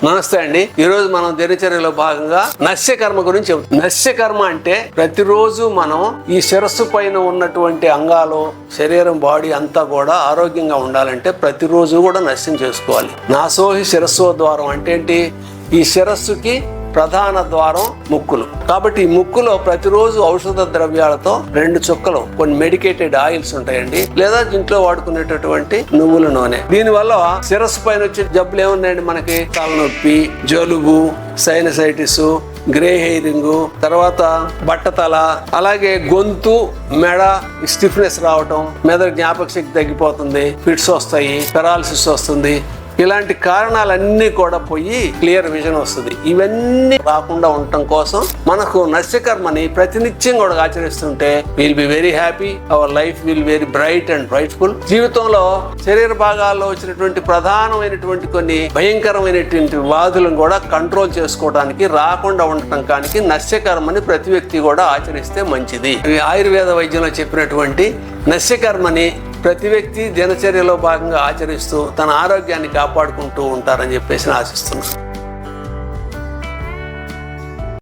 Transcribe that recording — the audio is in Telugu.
నమస్తే అండి. ఈ రోజు మనం దినచర్యలో భాగంగా నస్యకర్మ గురించి చెబుతాం. నస్యకర్మ అంటే ప్రతిరోజు మనం ఈ శిరస్సు పైన ఉన్నటువంటి అంగాలు, శరీరం, బాడీ అంతా కూడా ఆరోగ్యంగా ఉండాలంటే ప్రతిరోజు కూడా నస్యం చేసుకోవాలి. నాసోహి శిరస్సు ద్వారం అంటే ఏంటి? ఈ శిరస్సుకి ప్రధాన ద్వారం ముక్కులు. కాబట్టి ఈ ముక్కులో ప్రతిరోజు ఔషధ ద్రవ్యాలతో 2 చుక్కలు కొన్ని మెడికేటెడ్ ఆయిల్స్ ఉంటాయండి, లేదా ఇంట్లో వాడుకునేటటువంటి నువ్వుల నూనె. దీనివల్ల శిరస్సు పైన వచ్చే జబ్బులు ఏమున్నాయండి? మనకి తలనొప్పి, జలుబు, సైనసైటిస్, గ్రే హెయిరింగ్, తర్వాత బట్టతల, అలాగే గొంతు, మెడ స్టిఫ్నెస్ రావటం, మెదడు జ్ఞాపక శక్తి తగ్గిపోతుంది, ఫిట్స్ వస్తాయి, పెరాలసిస్ వస్తుంది. ఇలాంటి కారణాలన్నీ కూడా పోయి క్లియర్ విజన్ వస్తుంది. ఇవన్నీ రాకుండా ఉండటం కోసం మనకు నస్యకర్మని ప్రతినిత్యం కూడా ఆచరిస్తుంటే will be very happy, our life will very bright and brightful. జీవితంలో శరీర భాగాల్లో వచ్చినటువంటి ప్రధానమైనటువంటి కొన్ని భయంకరమైనటువంటి వ్యాధులను కూడా కంట్రోల్ చేసుకోవడానికి, రాకుండా ఉండటానికి నస్యకర్మని ప్రతి వ్యక్తి కూడా ఆచరిస్తే మంచిది. ఆయుర్వేద వైద్యంలో చెప్పినటువంటి నస్యకర్మని ప్రతి వ్యక్తి దినచర్యలో భాగంగా ఆచరిస్తూ తన ఆరోగ్యాన్ని కాపాడుకుంటూ ఉంటారని చెప్పేసి ఆశిస్తున్నాను.